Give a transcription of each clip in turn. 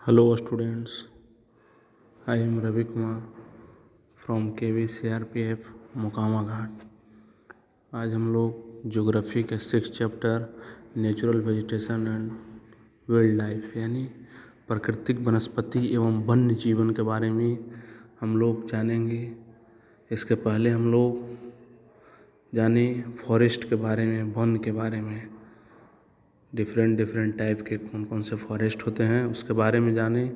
Hello students, I am Ravi Kumar from KV CRPF Mokama घाट। आज हम लोग ज्योग्राफी के 6 chapter natural vegetation and wild life यानी प्राकृतिक वनस्पति एवं वन्य जीवन के बारे में हम लोग जानेंगे। इसके पहले हम लोग जाने फॉरेस्ट के बारे में, वन के बारे में, डिफरेंट टाइप के कौन कौन से फॉरेस्ट होते हैं उसके बारे में जाने।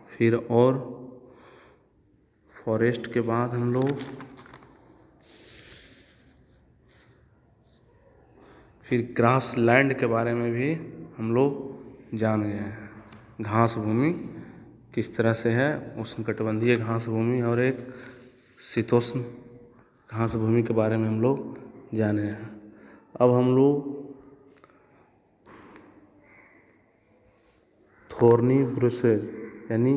फिर और फॉरेस्ट के बाद हम लोग फिर ग्रास लैंड के बारे में भी हम लोग जान गए हैं। घास भूमि किस तरह से है, उष्णकटिबंधीय घास भूमि और एक शीतोष्ण घास भूमि के बारे में हम लोग जाने हैं। अब हम लोग थोर्नी ब्रुसेस यानी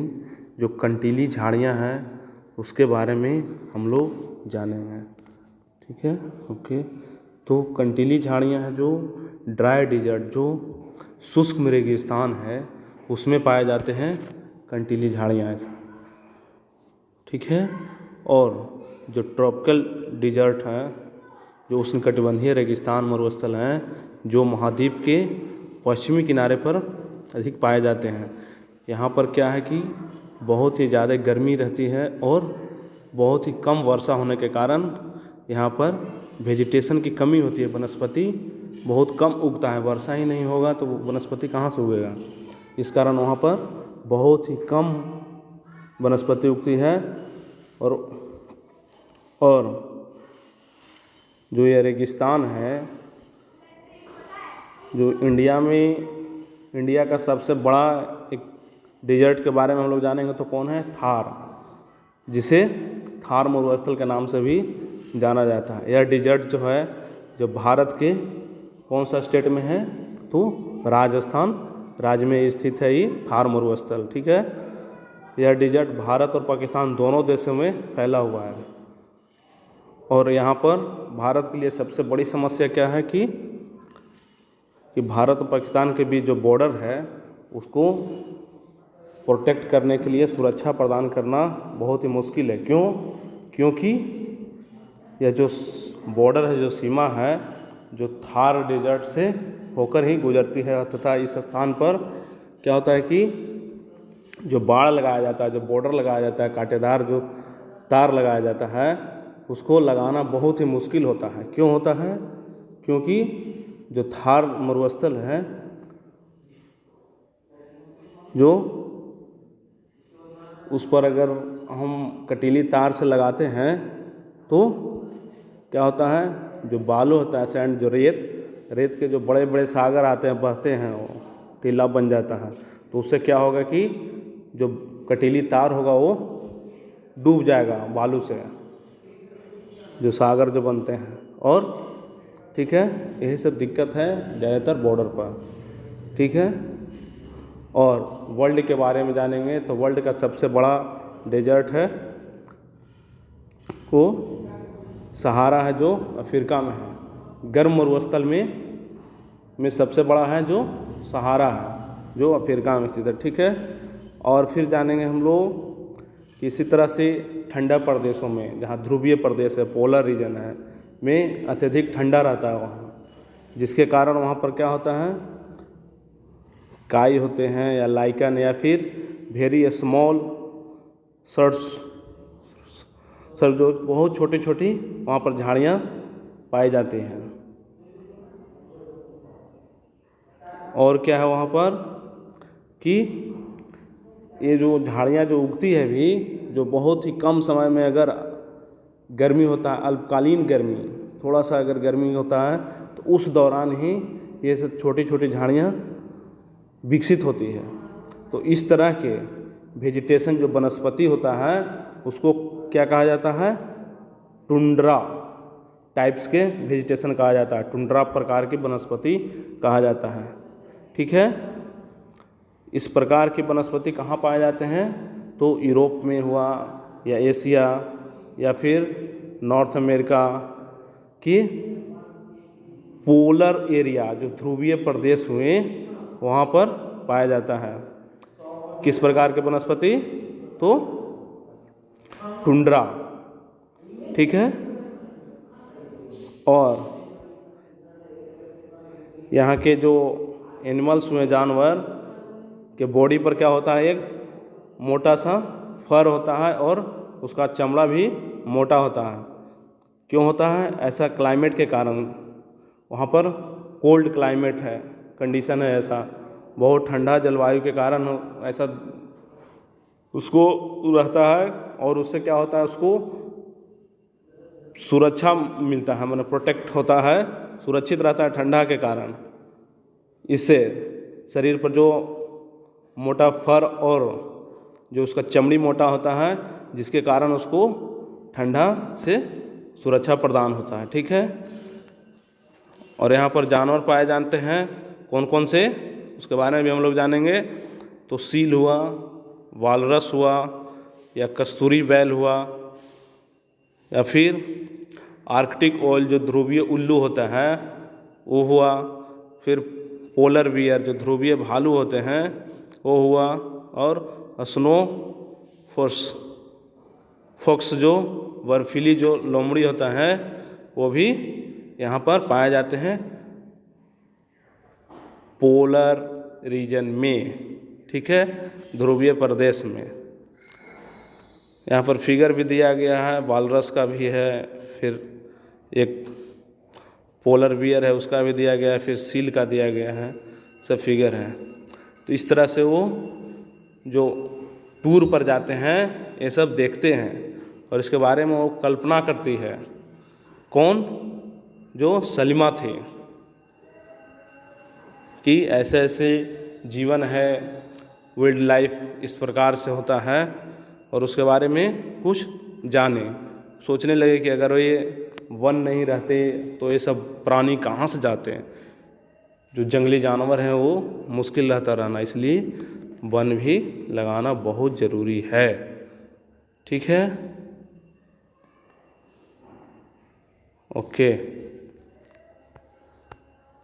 जो कंटीली झाड़ियाँ हैं उसके बारे में हम लोग जानेंगे। ठीक है, ओके। तो कंटीली झाड़ियाँ हैं जो ड्राई डिजर्ट, जो शुष्क रेगिस्तान है उसमें पाए जाते हैं कंटीली झाड़ियाँ ऐसा। ठीक है, और जो ट्रॉपिकल डिजर्ट है, जो उष्णकटिबंधीय रेगिस्तान मरुस्थल हैं, जो महाद्वीप के पश्चिमी किनारे पर अधिक पाए जाते हैं। यहाँ पर क्या है कि बहुत ही ज़्यादा गर्मी रहती है और बहुत ही कम वर्षा होने के कारण यहाँ पर वेजिटेशन की कमी होती है। वनस्पति बहुत कम उगता है, वर्षा ही नहीं होगा तो वनस्पति कहाँ से उगेगा। इस कारण वहाँ पर बहुत ही कम वनस्पति उगती है। और जो ये रेगिस्तान है, जो इंडिया का सबसे बड़ा एक डिजर्ट के बारे में हम लोग जानेंगे तो कौन है, थार, जिसे थार मरुस्थल के नाम से भी जाना जाता है। यह डिजर्ट जो है, जो भारत के कौन सा स्टेट में है, तो राजस्थान राज्य में स्थित है ये थार मरुस्थल। ठीक है, यह डिजर्ट भारत और पाकिस्तान दोनों देशों में फैला हुआ है। और यहाँ पर भारत के लिए सबसे बड़ी समस्या क्या है कि भारत और पाकिस्तान के बीच जो बॉर्डर है उसको प्रोटेक्ट करने के लिए सुरक्षा प्रदान करना बहुत ही मुश्किल है। क्यों? क्योंकि यह जो बॉर्डर है, जो सीमा है, जो थार डिजर्ट से होकर ही गुजरती है। तथा इस स्थान पर क्या होता है कि जो बाड़ लगाया जाता है, जो बॉर्डर लगाया जाता है, कांटेदार जो तार लगाया जाता है, उसको लगाना बहुत ही मुश्किल होता है। क्यों होता है? क्योंकि जो थार मरुस्थल है, जो उस पर अगर हम कटीली तार से लगाते हैं तो क्या होता है, जो बालू होता है, सैंड, जो रेत के जो बड़े बड़े सागर आते हैं, बहते हैं, वो टीला बन जाता है। तो उससे क्या होगा कि जो कटीली तार होगा वो डूब जाएगा बालू से, जो सागर जो बनते हैं। और ठीक है, यही सब दिक्कत है ज़्यादातर बॉर्डर पर। ठीक है, और वर्ल्ड के बारे में जानेंगे तो वर्ल्ड का सबसे बड़ा डेजर्ट है वो सहारा है, जो अफ्रीका में है। गर्म मरुस्थल में सबसे बड़ा है जो सहारा है, जो अफ्रीका में स्थित है। ठीक है, और फिर जानेंगे हम लोग कि इसी तरह से ठंडा प्रदेशों में, जहाँ ध्रुवीय प्रदेश है, पोलर रीजन है, में अत्यधिक ठंडा रहता है वहाँ, जिसके कारण वहाँ पर क्या होता है, काई होते हैं या लाइकन या फिर वेरी स्मॉल सर जो बहुत छोटी छोटी वहाँ पर झाड़ियाँ पाई जाती हैं। और क्या है वहाँ पर कि ये जो झाड़ियाँ जो उगती है भी, जो बहुत ही कम समय में, अगर गर्मी होता है, अल्पकालीन गर्मी, थोड़ा सा अगर गर्मी होता है तो उस दौरान ही ये सब छोटी छोटी झाड़ियाँ विकसित होती है। तो इस तरह के वेजिटेशन जो वनस्पति होता है उसको क्या कहा जाता है, टुंड्रा टाइप्स के वेजिटेशन कहा जाता है, टुंड्रा प्रकार की वनस्पति कहा जाता है। ठीक है, इस प्रकार की वनस्पति कहाँ पाए जाते हैं, तो यूरोप में हुआ, या एशिया, या फिर नॉर्थ अमेरिका की पोलर एरिया, जो ध्रुवीय प्रदेश हुए, वहाँ पर पाया जाता है। किस प्रकार के वनस्पति? तो टुंड्रा, ठीक है। और यहाँ के जो एनिमल्स हुए, जानवर के बॉडी पर क्या होता है? एक मोटा सा फर होता है और उसका चमड़ा भी मोटा होता है। क्यों होता है? ऐसा क्लाइमेट के कारण, वहाँ पर कोल्ड क्लाइमेट है, कंडीशन है ऐसा, बहुत ठंडा जलवायु के कारण ऐसा उसको रहता है। और उससे क्या होता है? उसको सुरक्षा मिलता है, मतलब प्रोटेक्ट होता है, सुरक्षित रहता है ठंडा के कारण। इससे शरीर पर जो मोटा फर और जो उसका चमड़ी मोटा होता है, जिसके कारण उसको ठंडा से सुरक्षा प्रदान होता है, ठीक है। और यहाँ पर जानवर पाए जाते हैं, कौन कौन से, उसके बारे में भी हम लोग जानेंगे। तो सील हुआ, वालरस हुआ, या कस्तूरी बैल हुआ, या फिर आर्कटिक ओल जो ध्रुवीय उल्लू होता है वो हुआ, फिर पोलर बियर जो ध्रुवीय भालू होते हैं वो हुआ, और स्नो फॉक्स जो बर्फीली जो लोमड़ी होता है वो भी यहाँ पर पाए जाते हैं पोलर रीजन में, ठीक है, ध्रुवीय प्रदेश में। यहाँ पर फिगर भी दिया गया है, वालरस का भी है, फिर एक पोलर बियर है उसका भी दिया गया है, फिर सील का दिया गया है, सब फिगर है। तो इस तरह से वो जो टूर पर जाते हैं ये सब देखते हैं और इसके बारे में वो कल्पना करती है। कौन? जो सलीमा थी, कि ऐसे ऐसे जीवन है, वाइल्ड लाइफ इस प्रकार से होता है, और उसके बारे में कुछ जाने, सोचने लगे कि अगर ये वन नहीं रहते तो ये सब प्राणी कहाँ से जाते हैं, जो जंगली जानवर हैं वो मुश्किल रहता रहना, इसलिए वन भी लगाना बहुत ज़रूरी है, ठीक है। ओके।